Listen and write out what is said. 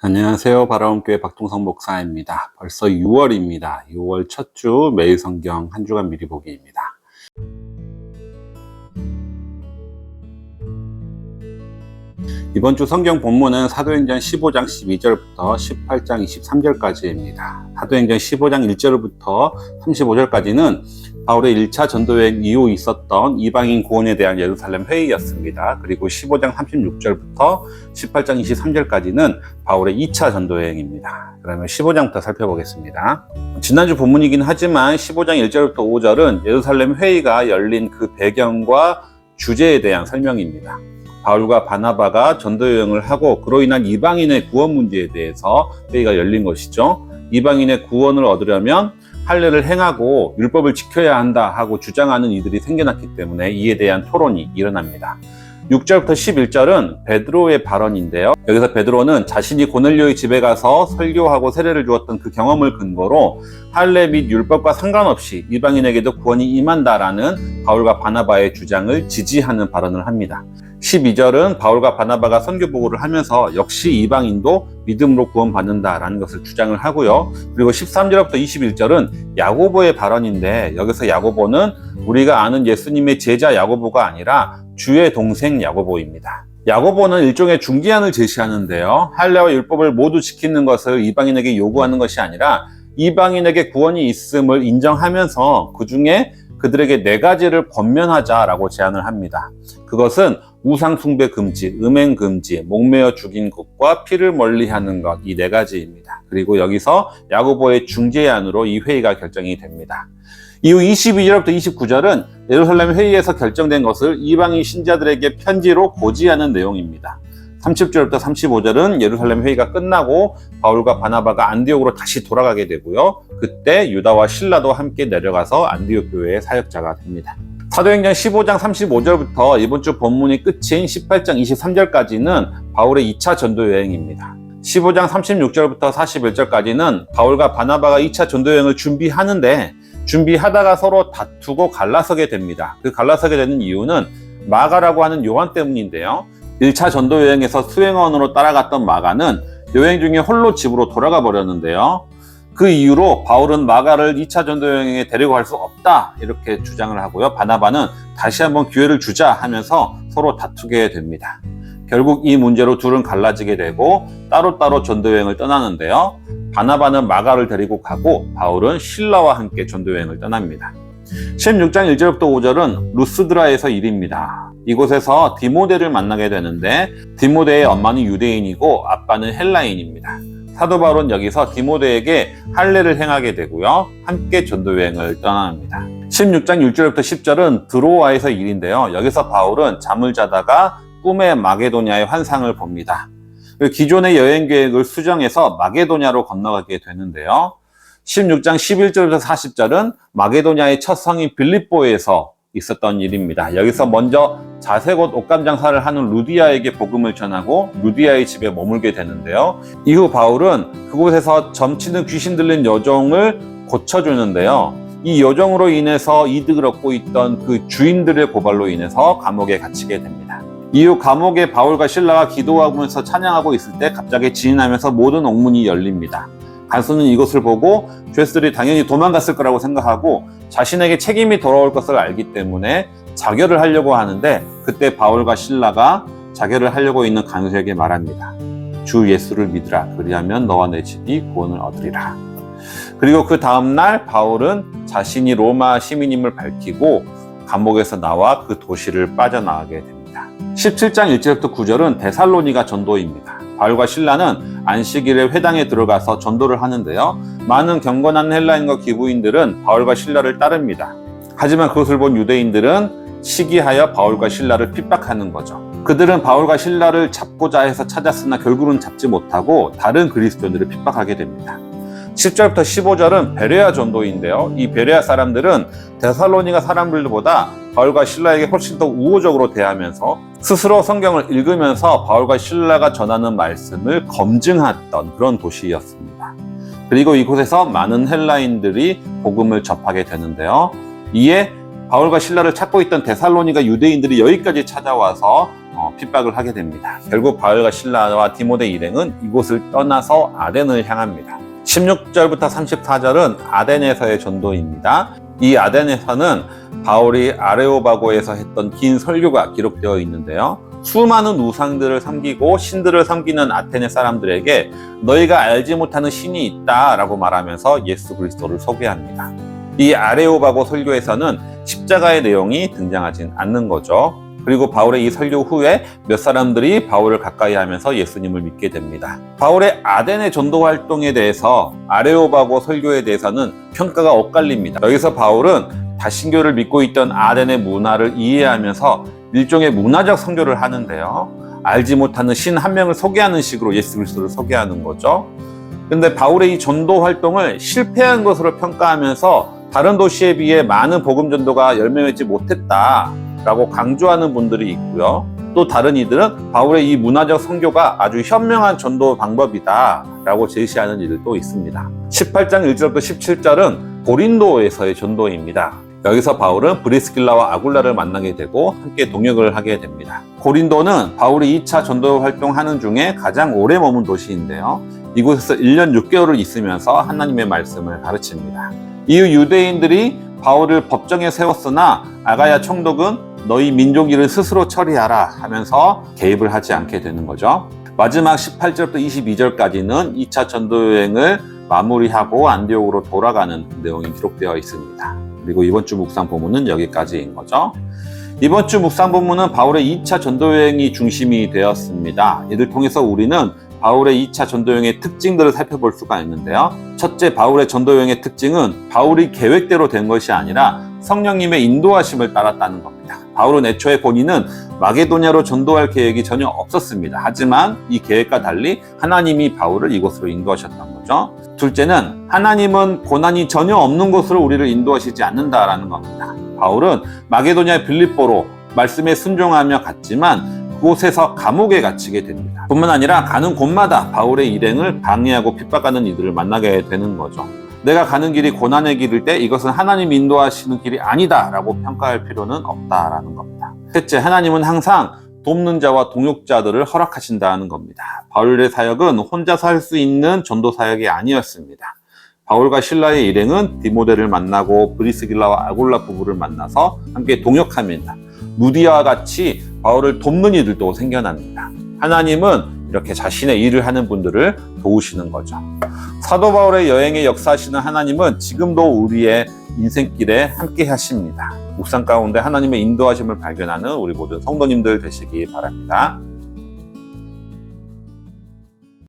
안녕하세요. 바라온교회 박동성 목사입니다. 벌써 6월입니다. 6월 첫 주 매일 성경 한 주간 미리 보기입니다. 이번 주 성경 본문은 사도행전 15장 12절부터 18장 23절까지입니다. 사도행전 15장 1절부터 35절까지는 바울의 1차 전도여행 이후 있었던 이방인 구원에 대한 예루살렘 회의였습니다. 그리고 15장 36절부터 18장 23절까지는 바울의 2차 전도여행입니다. 그러면 15장부터 살펴보겠습니다. 지난주 본문이긴 하지만 15장 1절부터 5절은 예루살렘 회의가 열린 그 배경과 주제에 대한 설명입니다. 바울과 바나바가 전도여행을 하고 그로 인한 이방인의 구원 문제에 대해서 회의가 열린 것이죠. 이방인의 구원을 얻으려면 할례를 행하고 율법을 지켜야 한다 하고 주장하는 이들이 생겨났기 때문에 이에 대한 토론이 일어납니다. 6절부터 11절은 베드로의 발언인데요. 여기서 베드로는 자신이 고넬료의 집에 가서 설교하고 세례를 주었던 그 경험을 근거로 할례 및 율법과 상관없이 이방인에게도 구원이 임한다라는 바울과 바나바의 주장을 지지하는 발언을 합니다. 12절은 바울과 바나바가 선교보고를 하면서 역시 이방인도 믿음으로 구원받는다라는 것을 주장을 하고요. 그리고 13절부터 21절은 야고보의 발언인데 여기서 야고보는 우리가 아는 예수님의 제자 야고보가 아니라 주의 동생 야고보입니다. 야고보는 일종의 중재안을 제시하는데요. 할례와 율법을 모두 지키는 것을 이방인에게 요구하는 것이 아니라 이방인에게 구원이 있음을 인정하면서 그 중에 그들에게 4가지를 권면하자라고 제안을 합니다. 그것은 우상 숭배 금지, 음행 금지, 목매어 죽인 것과 피를 멀리하는 것, 이 4가지입니다. 그리고 여기서 야고보의 중재안으로 이 회의가 결정이 됩니다. 이후 22절부터 29절은 예루살렘 회의에서 결정된 것을 이방인 신자들에게 편지로 고지하는 내용입니다. 30절부터 35절은 예루살렘 회의가 끝나고 바울과 바나바가 안디옥으로 다시 돌아가게 되고요. 그때 유다와 실라도 함께 내려가서 안디옥 교회의 사역자가 됩니다. 사도행전 15장 35절부터 이번 주 본문이 끝인 18장 23절까지는 바울의 2차 전도 여행입니다. 15장 36절부터 41절까지는 바울과 바나바가 2차 전도 여행을 준비하다가 서로 다투고 갈라서게 됩니다. 그 갈라서게 되는 이유는 마가라고 하는 요한 때문인데요. 1차 전도 여행에서 수행원으로 따라갔던 마가는 여행 중에 홀로 집으로 돌아가 버렸는데요. 그 이유로 바울은 마가를 2차 전도 여행에 데리고 갈 수 없다 이렇게 주장을 하고요. 바나바는 다시 한번 기회를 주자 하면서 서로 다투게 됩니다. 결국 이 문제로 둘은 갈라지게 되고 따로따로 전도 여행을 떠나는데요. 바나바는 마가를 데리고 가고 바울은 실라와 함께 전도 여행을 떠납니다. 16장 1절부터 5절은 루스드라에서 일입니다. 이곳에서 디모데를 만나게 되는데 디모데의 엄마는 유대인이고 아빠는 헬라인입니다. 사도 바울은 여기서 디모데에게 할례를 행하게 되고요. 함께 전도여행을 떠납니다. 16장 1절부터 10절은 드로아에서 일인데요. 여기서 바울은 잠을 자다가 꿈에 마게도냐의 환상을 봅니다. 기존의 여행 계획을 수정해서 마게도냐로 건너가게 되는데요. 16장 11절부터 40절은 마게도냐의 첫 성인 빌립보에서 있었던 일입니다. 여기서 먼저 자색 옷 옷감 장사를 하는 루디아에게 복음을 전하고 루디아의 집에 머물게 되는데요. 이후 바울은 그곳에서 점치는 귀신 들린 여종을 고쳐주는데요. 이 여종으로 인해서 이득을 얻고 있던 그 주인들의 고발로 인해서 감옥에 갇히게 됩니다. 이후 감옥에 바울과 실라가 기도하면서 찬양하고 있을 때 갑자기 진인하면서 모든 옥문이 열립니다. 간수는 이것을 보고 죄수들이 당연히 도망갔을 거라고 생각하고 자신에게 책임이 돌아올 것을 알기 때문에 자결을 하려고 하는데 그때 바울과 실라가 자결을 하려고 있는 간수에게 말합니다. 주 예수를 믿으라. 그리하면 너와 내 집이 구원을 얻으리라. 그리고 그 다음날 바울은 자신이 로마 시민임을 밝히고 감옥에서 나와 그 도시를 빠져나가게 됩니다. 17장 1절부터 9절은 데살로니가 전도입니다. 바울과 실라는 안식일에 회당에 들어가서 전도를 하는데요. 많은 경건한 헬라인과 기부인들은 바울과 실라를 따릅니다. 하지만 그것을 본 유대인들은 시기하여 바울과 실라를 핍박하는 거죠. 그들은 바울과 실라를 잡고자 해서 찾았으나 결국은 잡지 못하고 다른 그리스도인들을 핍박하게 됩니다. 10절부터 15절은 베레아 전도인데요. 이 베레아 사람들은 데살로니가 사람들보다 바울과 실라에게 훨씬 더 우호적으로 대하면서 스스로 성경을 읽으면서 바울과 실라가 전하는 말씀을 검증했던 그런 도시였습니다. 그리고 이곳에서 많은 헬라인들이 복음을 접하게 되는데요. 이에 바울과 실라를 찾고 있던 데살로니가 유대인들이 여기까지 찾아와서 핍박을 하게 됩니다. 결국 바울과 실라와 디모데 일행은 이곳을 떠나서 아덴을 향합니다. 16절부터 34절은 아덴에서의 전도입니다. 이 아덴에서는 바울이 아레오바고에서 했던 긴 설교가 기록되어 있는데요. 수많은 우상들을 섬기고 신들을 섬기는 아테네 사람들에게 너희가 알지 못하는 신이 있다라고 말하면서 예수 그리스도를 소개합니다. 이 아레오바고 설교에서는 십자가의 내용이 등장하진 않는 거죠. 그리고 바울의 이 설교 후에 몇 사람들이 바울을 가까이 하면서 예수님을 믿게 됩니다. 바울의 아덴의 전도 활동에 대해서 아레오바고 설교에 대해서는 평가가 엇갈립니다. 여기서 바울은 다신교를 믿고 있던 아덴의 문화를 이해하면서 일종의 문화적 선교를 하는데요. 알지 못하는 신 한 명을 소개하는 식으로 예수 그리스도를 소개하는 거죠. 근데 바울의 이 전도 활동을 실패한 것으로 평가하면서 다른 도시에 비해 많은 복음 전도가 열매맺지 못했다라고 강조하는 분들이 있고요. 또 다른 이들은 바울의 이 문화적 선교가 아주 현명한 전도 방법이다라고 제시하는 이들도 있습니다. 18장 1절부터 17절은 고린도에서의 전도입니다. 여기서 바울은 브리스길라와 아굴라를 만나게 되고 함께 동역을 하게 됩니다. 고린도는 바울이 2차 전도 활동하는 중에 가장 오래 머문 도시인데요. 이곳에서 1년 6개월을 있으면서 하나님의 말씀을 가르칩니다. 이후 유대인들이 바울을 법정에 세웠으나 아가야 총독은 너희 민족 일을 스스로 처리하라 하면서 개입을 하지 않게 되는 거죠. 마지막 18절부터 22절까지는 2차 전도 여행을 마무리하고 안디옥으로 돌아가는 내용이 기록되어 있습니다. 그리고 이번 주 묵상 본문은 여기까지인 거죠. 이번 주 묵상 본문은 바울의 2차 전도 여행이 중심이 되었습니다. 이를 통해서 우리는 바울의 2차 전도 여행의 특징들을 살펴볼 수가 있는데요. 첫째, 바울의 전도 여행의 특징은 바울이 계획대로 된 것이 아니라 성령님의 인도하심을 따랐다는 겁니다. 바울은 애초에 본인은 마게도냐로 전도할 계획이 전혀 없었습니다. 하지만 이 계획과 달리 하나님이 바울을 이곳으로 인도하셨던 거죠. 둘째는 하나님은 고난이 전혀 없는 곳으로 우리를 인도하시지 않는다라는 겁니다. 바울은 마게도냐 빌립보로 말씀에 순종하며 갔지만 그곳에서 감옥에 갇히게 됩니다. 뿐만 아니라 가는 곳마다 바울의 일행을 방해하고 핍박하는 이들을 만나게 되는 거죠. 내가 가는 길이 고난의 길일 때 이것은 하나님이 인도하시는 길이 아니다라고 평가할 필요는 없다라는 겁니다. 셋째, 하나님은 항상 돕는 자와 동역자들을 허락하신다는 겁니다. 바울의 사역은 혼자서 할 수 있는 전도 사역이 아니었습니다. 바울과 실라의 일행은 디모데를 만나고 브리스길라와 아굴라 부부를 만나서 함께 동역합니다. 무디아와 같이 바울을 돕는 이들도 생겨납니다. 하나님은 이렇게 자신의 일을 하는 분들을 도우시는 거죠. 사도 바울의 여행에 역사하시는 하나님은 지금도 우리의 인생길에 함께 하십니다. 묵상 가운데 하나님의 인도하심을 발견하는 우리 모든 성도님들 되시기 바랍니다.